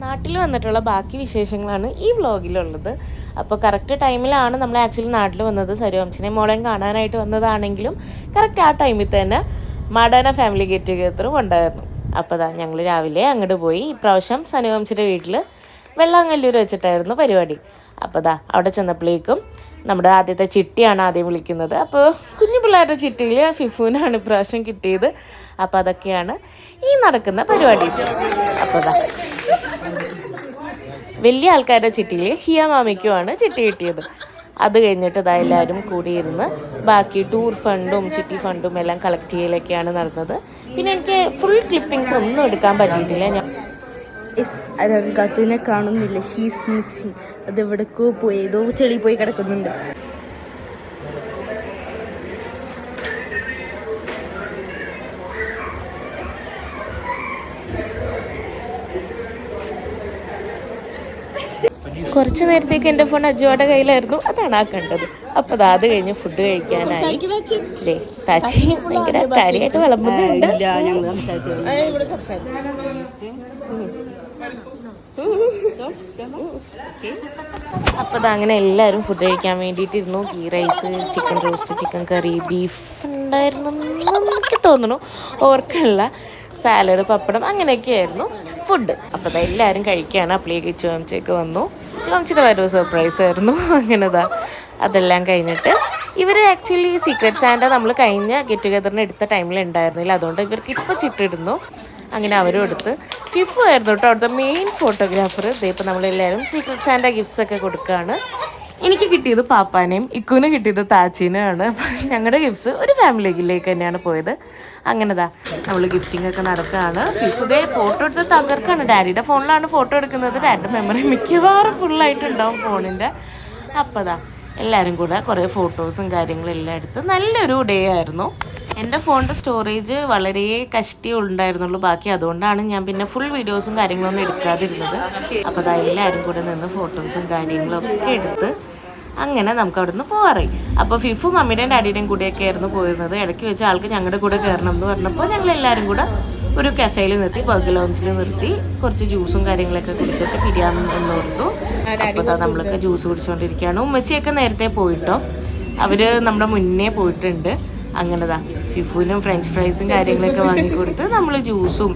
നാട്ടിൽ വന്നിട്ടുള്ള ബാക്കി വിശേഷങ്ങളാണ് ഈ വ്ളോഗിലുള്ളത്. അപ്പോൾ കറക്റ്റ് ടൈമിലാണ് നമ്മൾ ആക്ച്വലി നാട്ടിൽ വന്നത്. സരുവംശിനെ മോളെയും കാണാനായിട്ട് വന്നതാണെങ്കിലും കറക്റ്റ് ആ ടൈമിൽ തന്നെ മാഡാന ഫാമിലി ഗെറ്റ് ടുഗെദറും ഉണ്ടായിരുന്നു. അപ്പോൾ ഞങ്ങൾ രാവിലെ അങ്ങോട്ട് പോയി. ഇപ്രാവശ്യം സനുവംശിൻ്റെ വീട്ടിൽ വെള്ളാങ്കല്ലൂർ വെച്ചിട്ടായിരുന്നു പരിപാടി. അപ്പോൾ അവിടെ ചെന്നപ്പോഴേക്കും നമ്മുടെ ആദ്യത്തെ ചിട്ടിയാണ് ആദ്യം വിളിക്കുന്നത്. അപ്പോൾ കുഞ്ഞു പിള്ളേരുടെ ചിട്ടിയിൽ ഫിഫുവിനാണ് ഇപ്രാവശ്യം കിട്ടിയത്. അപ്പോൾ അതൊക്കെയാണ് ഈ നടക്കുന്ന പരിപാടീസ്. അപ്പോൾ വലിയ ആൾക്കാരുടെ ചിട്ടിയിൽ ഹിയ മാമിക്കുമാണ് ചിട്ടി കിട്ടിയത്. അത് കഴിഞ്ഞിട്ട് എല്ലാവരും കൂടിയിരുന്ന് ബാക്കി ടൂർ ഫണ്ടും ചിട്ടി ഫണ്ടും എല്ലാം കളക്ട് ചെയ്യലൊക്കെയാണ് നടന്നത്. പിന്നെ എനിക്ക് ഫുൾ ക്ലിപ്പിങ്സ് ഒന്നും എടുക്കാൻ പറ്റിയിട്ടില്ല. രംഗത്തിനെ കാണുന്നില്ല, ഷീസ് മിസ്സിങ്. അത് എവിടേക്കോ പോയി, ഏതോ ചെളി പോയി കിടക്കുന്നുണ്ട്. കുറച്ച് നേരത്തേക്ക് എൻ്റെ ഫോൺ അജുവാടെ കയ്യിലായിരുന്നു. അതാണ് ആ കണ്ടത്. അപ്പോൾ അത് കഴിഞ്ഞ് ഫുഡ് കഴിക്കാനായി. താച്ചി ഭയങ്കര കാര്യമായിട്ട് വിളമ്പുന്നുണ്ട്. അപ്പോൾ അങ്ങനെ എല്ലാവരും ഫുഡ് കഴിക്കാൻ വേണ്ടിയിട്ടിരുന്നു. Ghee rice, chicken roast, chicken curry, beef ഉണ്ടായിരുന്നു എനിക്ക് തോന്നുന്നു, ഓർക്കുള്ള സാലഡ്, പപ്പടം, അങ്ങനെയൊക്കെയായിരുന്നു ഫുഡ്. അപ്പോൾ എല്ലാവരും കഴിക്കുകയാണ്. അപ്പോഴേക്ക് ചുവംച്ചയൊക്കെ വന്നു. ചുവംച്ചിയുടെ വരവ് സർപ്രൈസ് ആയിരുന്നു. അങ്ങനെ അതെല്ലാം കഴിഞ്ഞിട്ട് ഇവർ ആക്ച്വലി സീക്രട്ട് സാന്റ നമ്മൾ കഴിഞ്ഞ ഗെറ്റ് ടുഗെദറിന് എടുത്ത ടൈമിൽ ഉണ്ടായിരുന്നില്ല. അതുകൊണ്ട് ഇവർക്ക് ഇപ്പോൾ ചിട്ടിടുന്നു. അങ്ങനെ അവരും എടുത്ത്. ഫിഫു ആയിരുന്നു കേട്ടോ അവിടുത്തെ മെയിൻ ഫോട്ടോഗ്രാഫർ. ഇപ്പോൾ നമ്മളെല്ലാവരും സീക്രട്ട് സാന്റ ഗിഫ്റ്റ്സ് ഒക്കെ കൊടുക്കുകയാണ്. എനിക്ക് കിട്ടിയത് പാപ്പാനെയും ഇക്കുവിന് കിട്ടിയത് താച്ചീനുമാണ്. ഞങ്ങളുടെ ഗിഫ്റ്റ്സ് ഒരു ഫാമിലിയിലേക്ക് തന്നെയാണ് പോയത്. അങ്ങനെ നമ്മൾ ഗിഫ്റ്റിംഗ് ഒക്കെ നടക്കുകയാണ്. ഫിഫുദേ ഫോട്ടോ എടുത്ത് തകർക്കാണ്. ഡാഡിയുടെ ഫോണിലാണ് ഫോട്ടോ എടുക്കുന്നത്. ഡാഡിയുടെ മെമ്മറി മിക്കവാറും ഫുള്ളായിട്ടുണ്ടാവും ഫോണിൻ്റെ. അപ്പോൾ എല്ലാവരും കൂടെ കുറേ ഫോട്ടോസും കാര്യങ്ങളും എല്ലാം എടുത്ത് നല്ലൊരു ഡേ ആയിരുന്നു. എൻ്റെ ഫോണിൻ്റെ സ്റ്റോറേജ് വളരെ കഷ്ടിയേ ഉണ്ടായിരുന്നുള്ളൂ ബാക്കി. അതുകൊണ്ടാണ് ഞാൻ പിന്നെ ഫുൾ വീഡിയോസും കാര്യങ്ങളൊന്നും എടുക്കാതിരുന്നത്. അപ്പോൾ എല്ലാവരും കൂടെ നിന്ന് ഫോട്ടോസും കാര്യങ്ങളൊക്കെ എടുത്ത് അങ്ങനെ നമുക്ക് അവിടെ നിന്ന് പോകാറായി. അപ്പോൾ ഫിഫു മമ്മിയുടെയും ഡാഡിയുടെയും കൂടെയൊക്കെ ആയിരുന്നു പോയിരുന്നത്. ഇടയ്ക്ക് വെച്ച് ആൾക്ക് ഞങ്ങളുടെ കൂടെ കയറണം എന്ന് പറഞ്ഞപ്പോൾ ഞങ്ങൾ എല്ലാവരും കൂടെ ഒരു കഫേയിൽ നിർത്തി, ബർഗർ ലോഞ്ചിൽ നിർത്തി കുറച്ച് ജ്യൂസും കാര്യങ്ങളൊക്കെ കുടിച്ചിട്ട് പിരിയാം എന്നോർത്തു. അപ്പോൾ നമ്മളൊക്കെ ജ്യൂസ് കുടിച്ചുകൊണ്ടിരിക്കുകയാണ്. ഉമ്മച്ചിയൊക്കെ നേരത്തെ പോയിട്ടോ, അവർ നമ്മുടെ മുന്നേ പോയിട്ടുണ്ട്. അങ്ങനെ ഫിഫുവിനും ഫ്രഞ്ച് ഫ്രൈസും കാര്യങ്ങളൊക്കെ വാങ്ങിക്കൊടുത്ത് നമ്മൾ ജ്യൂസും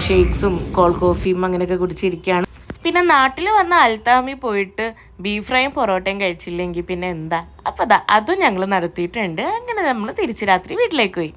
ഷേക്സും കോൾഡ് കോഫിയും അങ്ങനെയൊക്കെ കുടിച്ചിരിക്കുകയാണ്. പിന്നെ നാട്ടിൽ വന്ന അൽത്താമി പോയിട്ട് ബീഫ് ഫ്രൈയും പൊറോട്ടയും കഴിച്ചില്ലെങ്കിൽ പിന്നെ എന്താ. അപ്പോൾ അതും ഞങ്ങൾ നടത്തിയിട്ടുണ്ട്. അങ്ങനെ നമ്മൾ തിരിച്ച് രാത്രി വീട്ടിലേക്ക് പോയി.